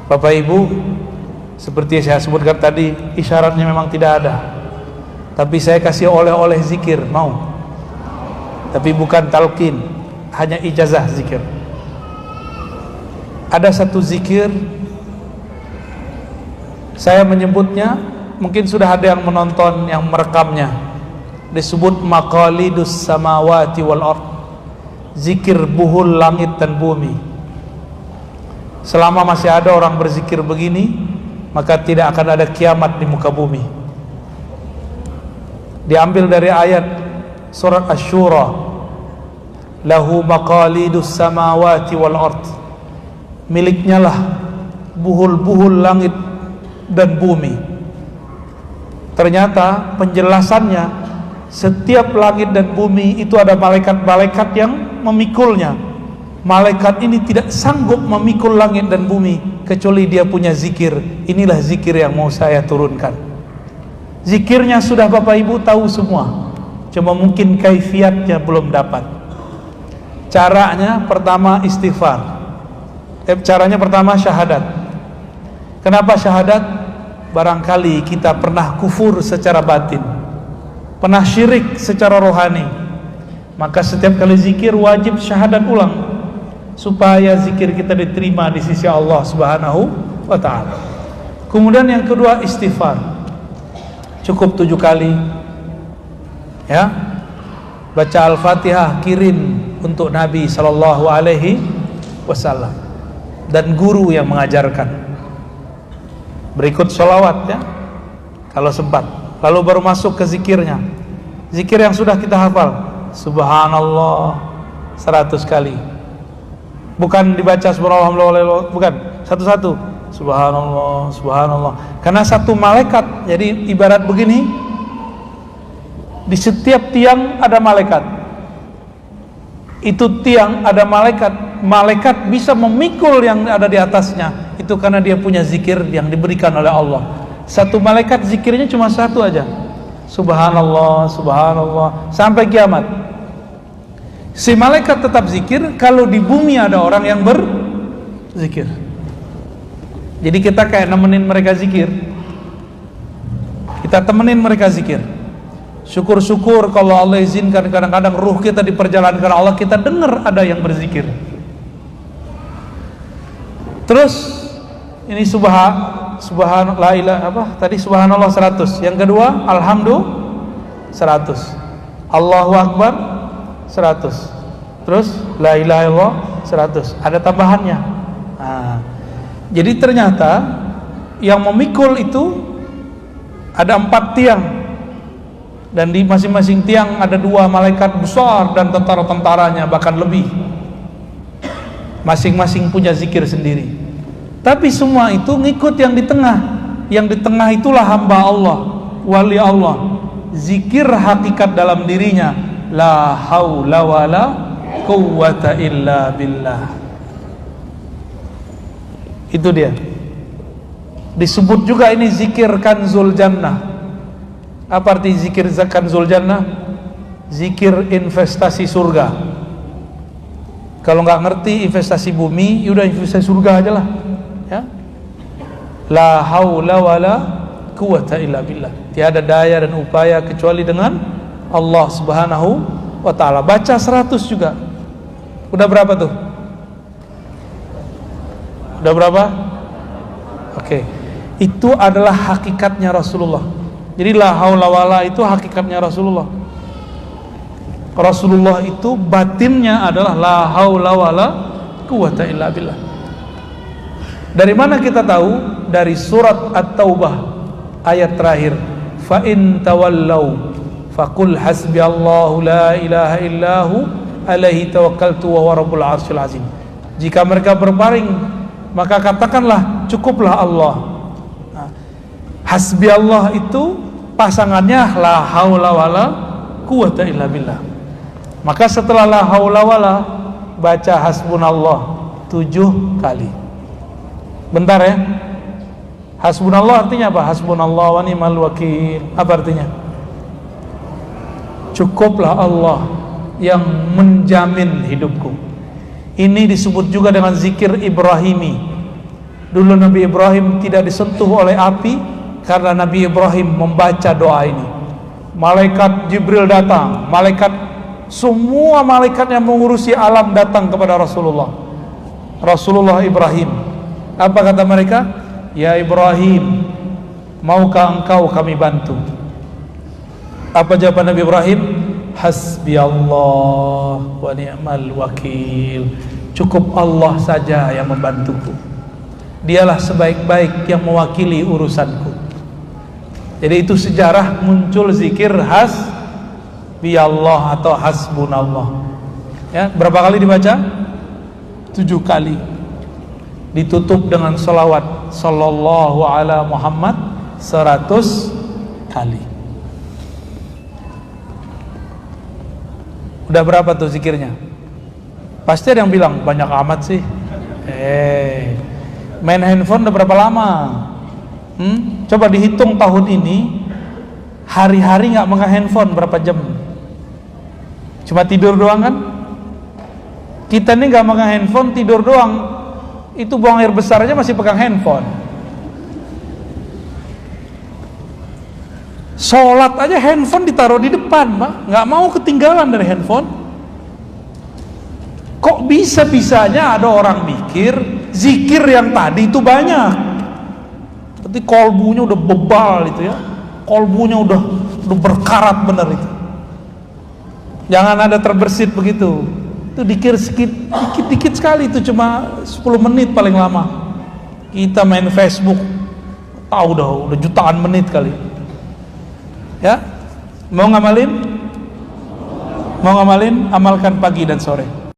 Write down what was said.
Bapak Ibu, seperti yang saya sebutkan tadi, isyaratnya memang tidak ada. Tapi saya kasih oleh-oleh zikir, mau? Tapi bukan talqin, hanya ijazah zikir. Ada satu zikir, saya menyebutnya, mungkin sudah ada yang menonton, yang merekamnya. Disebut maqalidus samawati wal ard, zikir buhul langit dan bumi. Selama masih ada orang berzikir begini, maka tidak akan ada kiamat di muka bumi. Diambil dari ayat surat Asy-Syura, lahu maqalidus samawati wal ard, miliknya lah buhul-buhul langit dan bumi. Ternyata penjelasannya, setiap langit dan bumi itu ada malaikat-malaikat yang memikulnya. Malaikat ini tidak sanggup memikul langit dan bumi kecuali dia punya zikir. Inilah zikir yang mau saya turunkan. Zikirnya sudah Bapak Ibu tahu semua, cuma mungkin kaifiatnya belum dapat. Caranya pertama istighfar. Caranya pertama syahadat. Kenapa syahadat? Barangkali kita pernah kufur secara batin, pernah syirik secara rohani, maka setiap kali zikir wajib syahadat ulang supaya zikir kita diterima di sisi Allah Subhanahu wa ta'ala. Kemudian yang kedua istighfar, cukup 7 kali ya. Baca Al-Fatihah, kirim untuk Nabi sallallahu alaihi wasallam dan guru yang mengajarkan. Berikut sholawat ya, kalau sempat. Lalu baru masuk ke zikirnya. Zikir yang sudah kita hafal, subhanallah 100 kali. Bukan dibaca subhanallah, bukan, satu-satu. Subhanallah, subhanallah. Karena satu malaikat, jadi ibarat begini, di setiap tiang ada malaikat. Itu tiang ada malaikat. Malaikat bisa memikul yang ada di atasnya. Itu karena dia punya zikir yang diberikan oleh Allah. Satu malaikat zikirnya cuma satu aja, subhanallah, subhanallah, sampai kiamat. Si malaikat tetap zikir kalau di bumi ada orang yang berzikir. Jadi kita kayak nemenin mereka zikir. Kita temenin mereka zikir. Syukur-syukur kalau Allah izinkan kadang-kadang ruh kita diperjalankan Allah, kita dengar ada yang berzikir. Terus ini subhanallah subhanallah 100. Yang kedua alhamdulillah 100. Allahu akbar 100. Terus la ilaha illallah 100. Ada tambahannya. Nah, jadi ternyata yang memikul itu ada 4 tiang, dan di masing-masing tiang ada 2 malaikat besar dan tentara-tentaranya, bahkan lebih. Masing-masing punya zikir sendiri. Tapi semua itu ngikut yang di tengah. Yang di tengah itulah hamba Allah, wali Allah. Zikir hakikat dalam dirinya, la haula wala quwwata illa billah. Itu dia. Disebut juga ini zikir kanzul jannah. Apa arti zikir kanzul jannah? Zikir investasi surga. Kalau nggak ngerti investasi bumi, yaudah investasi surga aja lah ya. La haula wala quwwata illa billah. Tiada daya dan upaya kecuali dengan Allah Subhanahu wa ta'ala. Baca 100 juga. Udah berapa tuh? Udah berapa? Oke. Itu adalah hakikatnya Rasulullah. Jadi la haula wala itu hakikatnya Rasulullah. Rasulullah itu batinnya adalah la haula wala quwwata illa billah. Dari mana kita tahu? Dari surat At-Taubah ayat terakhir, fa in tawallau faqul hasbiyallahu la ilaha illahu alaihi tawakkaltu wa huwa rabbul arsyil azim. Jika mereka berpaling, maka katakanlah cukuplah Allah. Hasbi Allah itu pasangannya la haula wala quwwata illa billah. Maka setelah la haula wala, baca hasbunallah 7 kali. Bentar ya. Hasbunallah artinya apa? Hasbunallah wa ni'mal wakil. Apa artinya? Cukuplah Allah yang menjamin hidupku. Ini disebut juga dengan zikir Ibrahimi. Dulu Nabi Ibrahim tidak disentuh oleh api karena Nabi Ibrahim membaca doa ini. Malaikat Jibril datang, semua malaikat yang mengurusi alam datang kepada Rasulullah Ibrahim. Apa kata mereka? Ya Ibrahim, maukah engkau kami bantu? Apa jawaban Nabi Ibrahim? Hasbi Allah wa ni'mal wakil. Cukup Allah saja yang membantuku. Dialah sebaik-baik yang mewakili urusanku. Jadi itu sejarah muncul zikir hasbi Allah atau hasbunallah. Ya, berapa kali dibaca? 7 kali. Ditutup dengan salawat sallallahu ala Muhammad 100 kali. Udah berapa tuh zikirnya? Pasti ada yang bilang banyak amat sih. Main handphone udah berapa lama? Coba dihitung tahun ini, hari-hari nggak megang handphone berapa jam? Cuma tidur doang kan? Kita nih nggak megang handphone, tidur doang. Itu buang air besar aja masih pegang handphone. Sholat aja handphone ditaruh di depan, Pak. Nggak mau ketinggalan dari handphone. Kok bisa-bisanya ada orang mikir zikir yang tadi itu banyak, tapi kolbunya udah bebal itu ya, kolbunya udah berkarat bener itu. Jangan ada terbersit begitu. Itu dikir dikit sekali, itu cuma 10 menit paling lama. Kita main Facebook, tahu udah jutaan menit kali. Ya, mau ngamalin? Amalkan pagi dan sore.